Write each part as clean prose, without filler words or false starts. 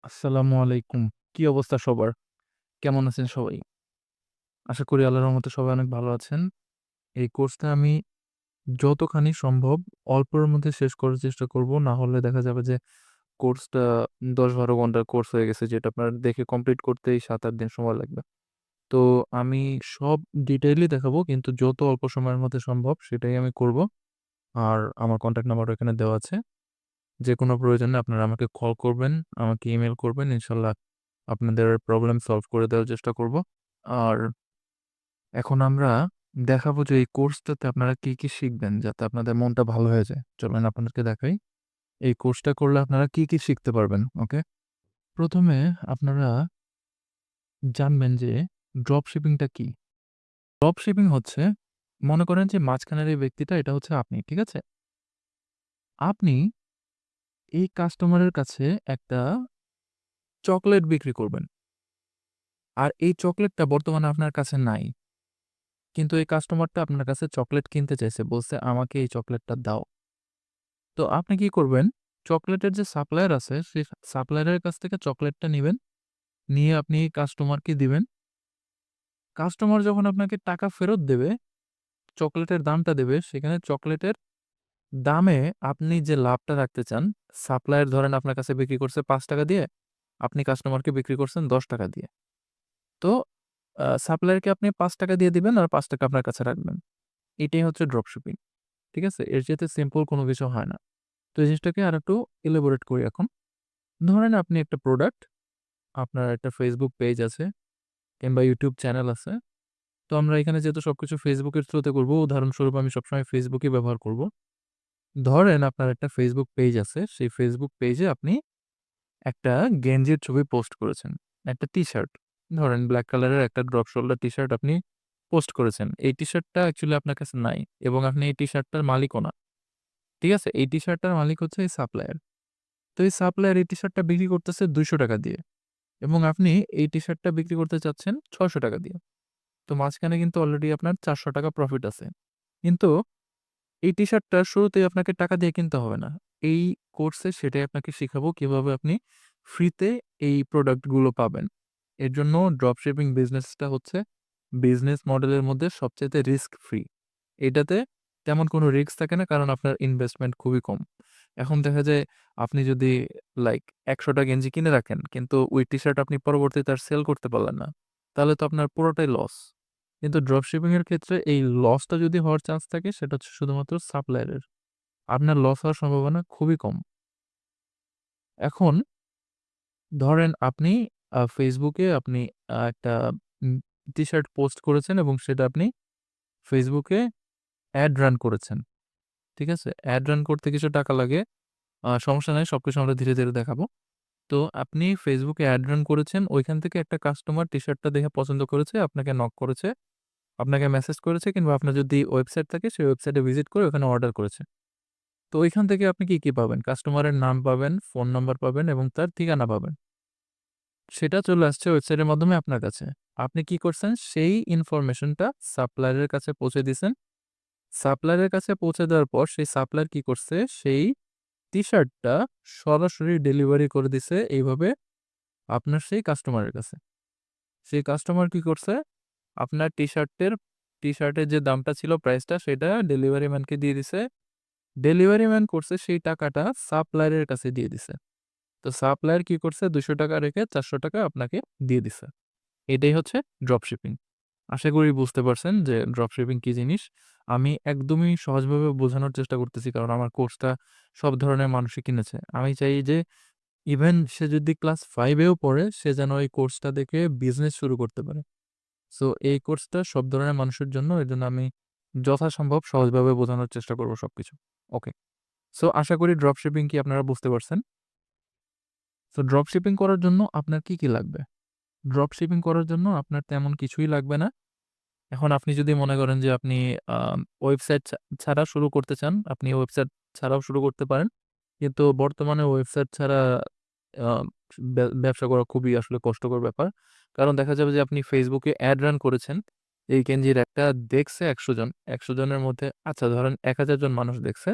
আসসালামু আলাইকুম। কি অবস্থা সবার? কেমন আছেন সবাই? আশা করি আল্লাহর রহমতে সবাই অনেক ভালো আছেন। এই কোর্সটা আমি যতখানি সম্ভব অল্পের মধ্যে শেষ করার চেষ্টা করব। না হলে দেখা যাবে যে কোর্সটা ১০-১২ ঘন্টার কোর্স হয়ে গেছে, যেটা আপনার দেখে কমপ্লিট করতেই ৭-৮ দিন সময় লাগবে। তো আমি সব ডিটেইলই দেখাবো, কিন্তু যত অল্প সময়ের মধ্যে সম্ভব সেটাই আমি করব। আর আমার কনট্যাক্ট নাম্বারও এখানে দেওয়া আছে। যেকোনো প্রয়োজনে আপনারা আমাকে কল করবেন, আমাকে ইমেইল করবেন। ইনশাআল্লাহ আপনাদের প্রবলেম সলভ করে দেওয়ার চেষ্টা করব। আর এখন আমরা দেখাবো যে এই কোর্সটাতে আপনারা কি, কি শিখবেন যাতে আপনাদের মনটা ভালো হয়ে যায়। চলেন আপনাদেরকে দেখাই। এই কোর্সটা করলে আপনারা কি, কি শিখতে পারবেন, ওকে? ১ম এ আপনারা জানবেন যে ড্রপ শিপিংটা কি? ড্রপ শিপিং হচ্ছে, মনে করেন যে মাঝখানের এই ব্যক্তিটা এটা হচ্ছে আপনি, ঠিক আছে? আপনি এই কাস্টমারের কাছে একটা চকোলেট বিক্রি করবেন। আর এই চকোলেটটা বর্তমানে আপনার কাছে নাই। কিন্তু এই কাস্টমারটা আপনার কাছে চকোলেট কিনতে চাইছে। বলছে, "আমাকে এই চকোলেটটা দাও।" তো আপনি কি করবেন? চকোলেটের যে সাপ্লায়ার আছে, সেই সাপ্লায়ারের কাছ থেকে চকোলেটটা নিবেন। নিয়ে আপনি কাস্টমারকে দিবেন। কাস্টমার যখন আপনাকে টাকা ফেরত দেবে, চকোলেটের দামটা দেবে, সেখানে চকোলেটের দামে আপনি যে লাভটা রাখতে চান, সাপ্লায়ার ধরেন আপনার কাছে বিক্রি করছে ৳৫ দিয়ে, আপনি কাস্টমারকে বিক্রি করছেন ৳১০ দিয়ে। তো সাপ্লায়ারকে আপনি ৳৫ দিয়ে দিবেন আর ৳৫ আপনার কাছে রাখবেন। এটাই হচ্ছে ড্রপ শিপিং। ঠিক আছে? এর চাইতে সিম্পল কোনো কিছু হয় না। তো এই জিনিসটাকে আরেকটু এলাবোরেট করি এখন। ধরেন আপনি একটা প্রোডাক্ট, আপনার একটা Facebook পেজ আছে কিংবা YouTube চ্যানেল আছে। তো আমরা এখানে যেহেতু সবকিছু Facebook এর থ্রুতে করব, উদাহরণস্বরূপ আমি সবসময় Facebook-ই ব্যবহার করব। ধরেন আপনার একটা Facebook পেজ আছে। সেই Facebook পেজে আপনি একটা গেঞ্জির ছবি পোস্ট করেছেন। একটা টি-শার্ট। ধরেন ব্লাক কালারের একটা ড্রপ শোল্ডার টি-শার্ট আপনি পোস্ট করেছেন। এই টি-শার্টটা অ্যাকচুয়ালি আপনার কাছে নাই এবং আপনি এই টি-শার্টটার মালিকও না। ঠিক আছে? এই টি-শার্টটার মালিক হচ্ছে এই সাপ্লায়ার। তো এই সাপ্লায়ার এই টি-শার্টটা বিক্রি করতেছে ৳২০০ দিয়ে এবং আপনি এই টি-শার্টটা বিক্রি করতে চাচ্ছেন ৳৬০০ দিয়ে। তো মাঝখানে কিন্তু অলরেডি আপনার ৳৪০০ প্রফিট আছে। কিন্তু এই টি-শার্টটা শুরুতেই আপনাকে টাকা দিয়ে কিনতে হবে না। এই কোর্সে সেটাই আপনাকে শিখাবো কিভাবে আপনি ফ্রিতে এই প্রোডাক্ট গুলো পাবেন। এর জন্য ড্রপ শিপিং বিজনেসটা হচ্ছে বিজনেস মডেলের মধ্যে সবচাইতে রিস্ক ফ্রি। এটাতে তেমন কোনো রিস্ক থাকে না, কারণ আপনার ইনভেস্টমেন্ট খুবই কম। এখন দেখা যায় আপনি যদি লাইক ৳১০০ গেঞ্জি কিনে রাখেন, কিন্তু ওই টি-শার্ট আপনি পরবর্তীতে আর সেল করতে পারলেন না। তাহলে তো আপনার পুরোটাই লস। কিন্তু ড্রপ শিপিং এর ক্ষেত্রে এই লসটা যদি হওয়ার চান্স থাকে, সেটা হচ্ছে শুধুমাত্র সাপ্লায়ারের। আপনার লস হওয়ার সম্ভাবনা খুবই কম। এখন ধরেন আপনি Facebook এ আপনি একটা উম টি-শার্ট পোস্ট করেছেন এবং সেটা আপনি Facebook এ এড রান করেছেন। ঠিক আছে? এড রান করতে কিছু টাকা লাগে। সমস্যা নাই, সবকিছু আমরা ধীরে, ধীরে দেখাবো। তো আপনি Facebook এ এড রান করেছেন। ঐখান থেকে একটা কাস্টমার টি-শার্টটা দেখে পছন্দ করেছে, আপনাকে নক করেছে, আপনাকে মেসেজ করেছে, কিংবা আপনার যদি ওয়েবসাইট থাকে সেই ওয়েবসাইটে ভিজিট করে ওখানে অর্ডার করেছে। তো ঐখান থেকে আপনি কি, কি পাবেন? কাস্টমারের নাম পাবেন, ফোন নাম্বার পাবেন এবং তার ঠিকানা পাবেন। সেটা চলে আসছে ওয়েবসাইটের মাধ্যমে আপনার কাছে। আপনি কি করছেন? সেই ইনফরমেশনটা সাপ্লায়ারের কাছে পৌঁছে দিছেন। সাপ্লায়ারের কাছে পৌঁছে দেওয়ার পর সেই সাপ্লায়ার কি করছে? সেই টি-শার্টটা সরাসরি ডেলিভারি করে দিছে এইভাবে আপনার সেই কাস্টমারের কাছে। সেই কাস্টমার কি করছে? আপনার টি-শার্টের যে দামটা ছিল, প্রাইসটা, সেটা ডেলিভারি ম্যানকে দিয়ে দিছে। ডেলিভারি ম্যান করছে সেই টাকাটা সাপ্লায়ারের কাছে দিয়ে দিছে। তো সাপ্লায়ার কি করছে? ৳২০০ রেখে ৳৪০০ আপনাকে দিয়ে দিছে। এটাই হচ্ছে ড্রপ শিপিং। আশা করি বুঝতে পারছেন যে ড্রপ শিপিং কি জিনিস। আমি একদমই সহজভাবে বোঝানোর চেষ্টা করতেছি, কারণ আমার কোর্সটা সব ধরনের মানুষই কিনেছে। আমি চাই যে ইভেন সে যদি ক্লাস 5 এও পড়ে, সে যেন এই কোর্সটা দেখে বিজনেস শুরু করতে পারে। সো এই কোর্সটা সব ধরনের মানুষের জন্য। এজন্য আমি যথাসম্ভব সহজভাবে বোঝানোর চেষ্টা করব সবকিছু। ওকে। সো আশা করি ড্রপ শিপিং কি আপনারা বুঝতে পারছেন। সো ড্রপ শিপিং করার জন্য আপনার কি, কি লাগবে? ড্রপ শিপিং করার জন্য আপনার তেমন কিছুই লাগবে না। এখন আপনি যদি মনে করেন যে আপনি আ ওয়েবসাইট ছাড়া শুরু করতে চান, আপনি ওয়েবসাইট ছাড়াও শুরু করতে পারেন। কিন্তু বর্তমানে ওয়েবসাইট ছাড়া আ ব্যবসা করা খুবই আসলে কষ্টকর ব্যাপার। কারণ দেখা যাবে যে আপনি Facebook এ এড রান করেছেন। এই গেঞ্জির একটা দেখছে ১০০ জন। ১০০ জনের মধ্যে, আচ্ছা ধরেন ১,০০০ জন মানুষ দেখছে।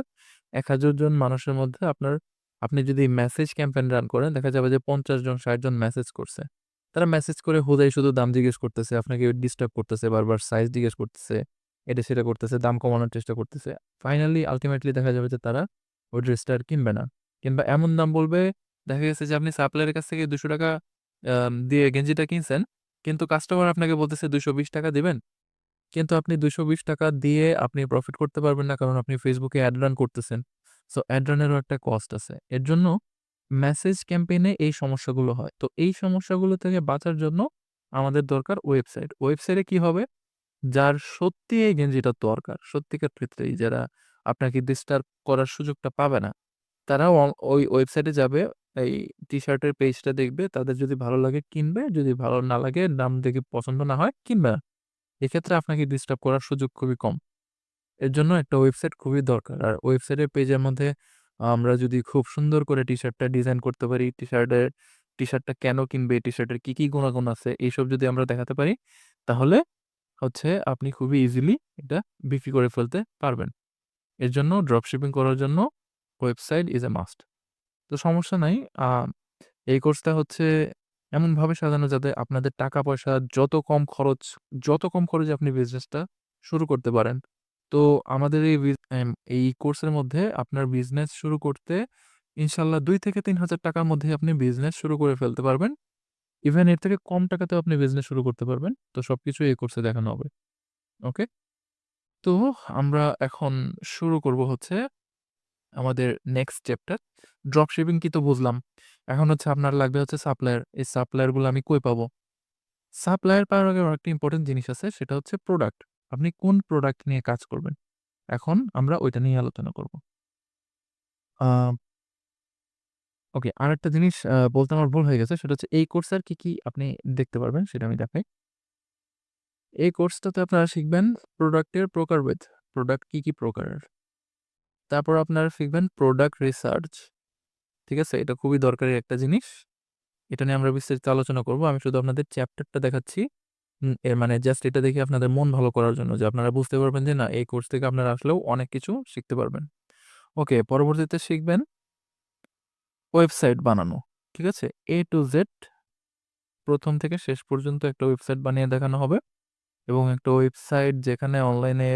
১,০০০ জন মানুষের মধ্যে আপনার আপনি যদি মেসেজ ক্যাম্পেইন রান করেন, দেখা যাবে যে ৫০ জন ৬০ জন মেসেজ করছে। তারা মেসেজ করে হুদাই শুধু দাম জিজ্ঞেস করতেছে, আপনাকে ডিস্টার্ব করতেছে, বারবার সাইজ জিজ্ঞেস করতেছে, এটা সেটা করতেছে, দাম কমানোর চেষ্টা করতেছে। ফাইনালি আল্টিমেটলি দেখা যাবে যে তারা ওই ড্রেসটা আর কিনবে না। কিংবা এমন দাম বলবে, দেখা গেছে যে আপনি সাপ্লায়ারের কাছ থেকে ৳২০০ দিয়ে গেঞ্জিটা কিনছেন, কিন্তু কাস্টমার আপনাকে বলতেছে ৳২২০ দিবেন। কিন্তু আপনি ৳২২০ দিয়ে আপনি প্রফিট করতে পারবেন না, কারণ আপনি Facebook এ এড রান করতেছেন। সো এড রানেরও একটা কস্ট আছে। এর জন্য মেসেজ ক্যাম্পেইনে এই সমস্যাগুলো হয়। তো এই সমস্যাগুলো থেকে বাঁচার জন্য আমাদের দরকার ওয়েবসাইট। ওয়েবসাইটে কি হবে? যার সত্যি এই গেঞ্জিটার দরকার, সত্যিকার ক্ষেত্রেই যারা আপনাকে ডিস্টার্ব করার সুযোগটা পাবে না, তারাও ওই ওয়েবসাইটে যাবে, এই টি-শার্টের পেজটা দেখবে, তাদের যদি ভালো লাগে কিনবে, যদি ভালো না লাগে, দাম দেখে পছন্দ না হয় কিনবে না। এক্ষেত্রে আপনাকে ডিস্টার্ব করার সুযোগ খুবই কম। এর জন্য একটা ওয়েবসাইট খুবই দরকার। আর ওয়েবসাইটের পেজের মধ্যে আমরা যদি খুব সুন্দর করে টি-শার্টটা ডিজাইন করতে পারি, টি-শার্টটা কেন কিনবে, টি-শার্টের কি গুণাগুণ আছে, এইসব যদি আমরা দেখাতে পারি, তাহলে হচ্ছে আপনি খুবই ইজিলি এটা বিক্রি করে ফেলতে পারবেন। এর জন্য ড্রপশিপিং করার জন্য ওয়েবসাইট ইস এ মাস্ট। তো সমস্যা নাই। আ এই কোর্সটা হচ্ছে এমনভাবে সাজানো যাতে আপনাদের টাকা-পয়সা যত কম খরচে আপনি বিজনেসটা শুরু করতে পারেন। তো আমাদের এই কোর্সের মধ্যে আপনার বিজনেস শুরু করতে ইনশাআল্লাহ ৳২,000-৩,000 র মধ্যেই আপনি বিজনেস শুরু করে ফেলতে পারবেন। ইভেন এর থেকে কম টাকাতেও আপনি বিজনেস শুরু করতে পারবেন। তো সবকিছুই এই কোর্সে দেখানো হবে। ওকে? তো আমরা এখন শুরু করব হচ্ছে আমাদের নেক্সট চ্যাপ্টার। ড্রপ শিপিং কি তো বুঝলাম। এখন হচ্ছে আপনার লাগবে হচ্ছে সাপ্লায়ার। এই সাপ্লায়ার গুলো আমি কই পাবো? সাপ্লায়ার পাওয়ার আগে আরেকটা ইম্পোর্টেন্ট জিনিস আছে, সেটা হচ্ছে প্রোডাক্ট। আপনি কোন প্রোডাক্ট নিয়ে কাজ করবেন? এখন আমরা ওইটা নিয়ে আলোচনা করব। আ ওকে, আরেকটা জিনিস বলতে আমার ভুল হয়ে গেছে। সেটা হচ্ছে এই কোর্সে আর কি আপনি দেখতে পারবেন সেটা আমি দেখাই। এই কোর্সটাতে আপনারা শিখবেন প্রোডাক্টের প্রকারভেদ। প্রোডাক্ট কি প্রকারের। তারপর আপনারা শিখবেন প্রোডাক্ট রিসার্চ। ঠিক আছে? এটা খুবই দরকারি একটা জিনিস। এটা নিয়ে আমরা বিস্তারিত আলোচনা করব। আমি শুধু আপনাদের চ্যাপ্টারটা দেখাচ্ছি। এর মানে জাস্ট এটা দেখে আপনাদের মন ভালো করার জন্য, যে আপনারা বুঝতে পারবেন যে না, এই কোর্স থেকে আপনারা আসলেও অনেক কিছু শিখতে পারবেন। ওকে, পরবর্তীতে শিখবেন ওয়েবসাইট বানানো। ঠিক আছে? A to Z ১ম থেকে শেষ পর্যন্ত একটা ওয়েবসাইট বানিয়ে দেখানো হবে, এবং একটা ওয়েবসাইট যেখানে অনলাইনে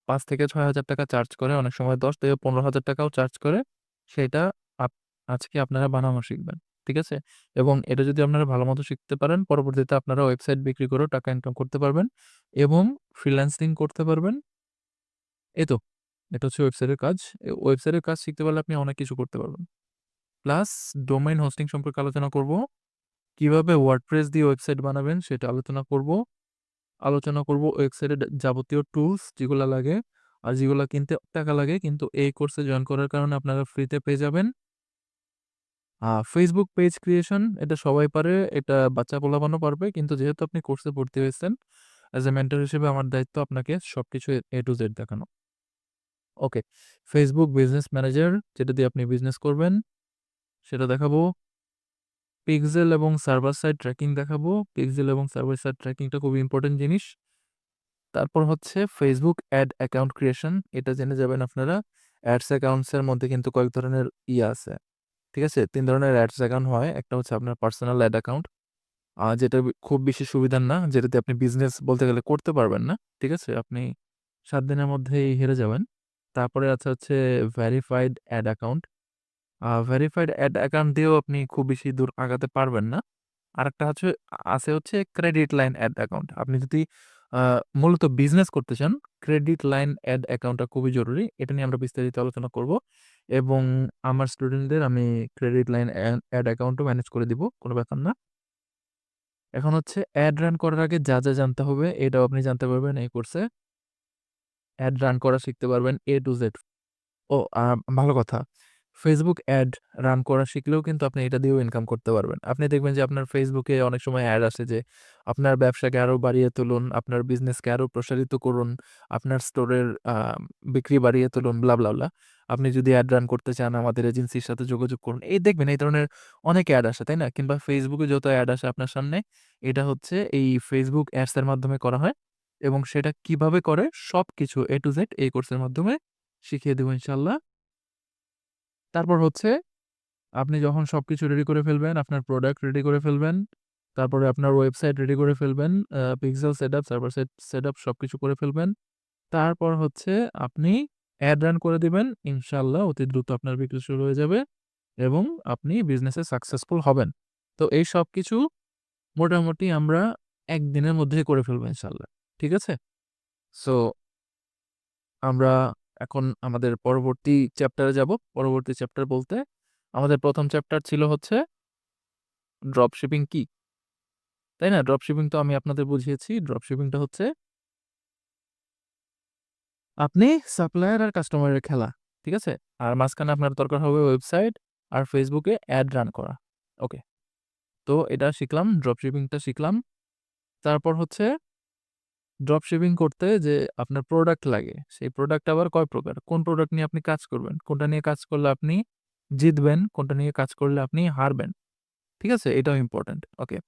৫ থেকে ৳৬,০০০ চার্জ করে, অনেক সময় ১০ থেকে ৳১৫,০০০ চার্জ করে, সেটা আপ আজকে আপনারা বানানো শিখবেন। ঠিক আছে? এবং এটা যদি আপনারা ভালোমতো শিখতে পারেন, পরবর্তীতে আপনারা ওয়েবসাইট বিক্রি করেও টাকা ইনকাম করতে পারবেন এবং ফ্রিল্যান্সিং করতে পারবেন। এই তো, এটা হচ্ছে ওয়েবসাইটের কাজ। ওয়েবসাইটের কাজ শিখতে পারলে আপনি অনেক কিছু করতে পারবেন। প্লাস ডোমেইন হোস্টিং সম্পর্কে আলোচনা করব। কিভাবে ওয়ার্ডপ্রেস দিয়ে ওয়েবসাইট বানাবেন সেটা আলোচনা করব ওয়েবসাইটের যাবতীয় টুলস যেগুলা লাগে আর যেগুলা কিনতে টাকা লাগে, কিন্তু এই কোর্সে জয়েন করার কারণে আপনারা ফ্রিতে পেয়ে যাবেন। Facebook পেজ ক্রিয়েশন এটা সবাই পারে, এটা বাচ্চা পোলাপানও পারবে। কিন্তু যেহেতু আপনি কোর্সে ভর্তি হয়েছেন, অ্যাজ এ মেন্টর হিসেবে আমার দায়িত্ব আপনাকে সবকিছু A to Z দেখানো। ওকে, Facebook বিজনেস ম্যানেজার যেটা দিয়ে আপনি বিজনেস করবেন সেটা দেখাবো। পিক্সেল এবং সার্ভার সাইড ট্র্যাকিং দেখাবো। পিক্সেল এবং সার্ভার সাইড ট্র্যাকিংটা খুবই ইম্পোর্টেন্ট জিনিস। তারপর হচ্ছে Facebook অ্যাড অ্যাকাউন্ট ক্রিয়েশন। এটা জেনে যাবেন আপনারা। অ্যাডস অ্যাকাউন্টস এর মধ্যে কিন্তু কয়েক ধরনের আছে। ঠিক আছে? ৩ ধরনের অ্যাডস অ্যাকাউন্ট হয়। একটা হচ্ছে আপনার পার্সোনাল অ্যাড অ্যাকাউন্ট, যেটা খুব বেশি সুবিধার না, যেটাতে আপনি বিজনেস বলতে গেলে করতে পারবেন না। ঠিক আছে? আপনি ৭ দিনের মধ্যেই হেরে যাবেন। তারপরে হচ্ছে verified ad account. Verified ad account দিয়েও আপনি খুব বেশি দূর আগাতে পারবেন না। আরেকটা হচ্ছে ক্রেডিট লাইন অ্যাড অ্যাকাউন্ট। আপনি যদি আ মূলত বিজনেস করতে চান, ক্রেডিট লাইন অ্যাড অ্যাকাউন্টটা খুবই জরুরি। এটা নিয়ে আমরা বিস্তারিত আলোচনা করব, এবং আমার স্টুডেন্টদের আমি ক্রেডিট লাইন অ্যাড অ্যাকাউন্টও ম্যানেজ করে দিব। কোনো ব্যাপার না। এখন হচ্ছে অ্যাড রান করার আগে যা জানতে হবে এটাও আপনি জানতে পারবেন এই কোর্সে। অ্যাড রান করা শিখতে পারবেন A to Z। ও ভালো কথা। Facebook অ্যাড রান করা শিখলেও কিন্তু আপনি এটা দিয়েও ইনকাম করতে পারবেন। আপনি দেখবেন যে আপনার Facebook এ অনেক সময় অ্যাড আসে যে, আপনার ব্যবসাকে আরো বাড়িয়ে তুলুন, আপনার বিজনেসকে আরো প্রসারিত করুন, আপনার স্টোরের বিক্রি বাড়িয়ে তুলুন, ব্লা, ব্লা, ব্লা। আপনি যদি অ্যাড রান করতে চান আমাদের এজেন্সির সাথে যোগাযোগ করুন। এই দেখবেন এই ধরনের অনেক অ্যাড আসে, তাই না? কিংবা Facebook এ যত অ্যাড আসে আপনার সামনে, এটা হচ্ছে এই Facebook অ্যাডস এর মাধ্যমে করা হয়, এবং সেটা কিভাবে করে সবকিছু A to Z এই কোর্সের মাধ্যমে শিখিয়ে দেব ইনশাআল্লাহ। তারপর হচ্ছে আপনি যখন সবকিছু রেডি করে ফেলবেন, আপনার প্রোডাক্ট রেডি করে ফেলবেন, তারপরে আপনার ওয়েবসাইট রেডি করে ফেলবেন, পিক্সেল সেটআপ, সার্ভার সেটআপ সবকিছু করে ফেলবেন। তারপর হচ্ছে আপনি অ্যাড রান করে দিবেন। ইনশাআল্লাহ অতি দ্রুত আপনার বিক্রি শুরু হয়ে যাবে এবং আপনি বিজনেসে সাকসেসফুল হবেন। তো এই সবকিছু মোটামুটি আমরা ১ দিনের মধ্যেই করে ফেলবো ইনশাআল্লাহ। ঠিক আছে? সো আমরা এখন আমাদের পরবর্তী চ্যাপ্টারে যাব। পরবর্তী চ্যাপ্টার বলতে আমাদের ১ম চ্যাপ্টার ছিল হচ্ছে ড্রপ শিপিং কি? তাই না? ড্রপ শিপিং তো আমি আপনাদের বুঝিয়েছি। ড্রপ শিপিংটা হচ্ছে আপনি সাপ্লায়ার আর কাস্টমারের খেলা। ঠিক আছে? আর মাঝখানে আপনার দরকার হবে ওয়েবসাইট আর Facebook এ অ্যাড রান করা। ওকে। তো এটা শিখলাম, ড্রপ শিপিংটা শিখলাম। তারপর হচ্ছে ড্রপ শিপিং করতে যে আপনার প্রোডাক্ট লাগে, সেই প্রোডাক্ট আবার কয় প্রকার? কোন প্রোডাক্ট নিয়ে আপনি কাজ করবেন? কোনটা নিয়ে কাজ করলে আপনি জিতবেন? কোনটা নিয়ে কাজ করলে আপনি হারবেন? ঠিক আছে? এটাও ইম্পোর্টেন্ট। ওকে।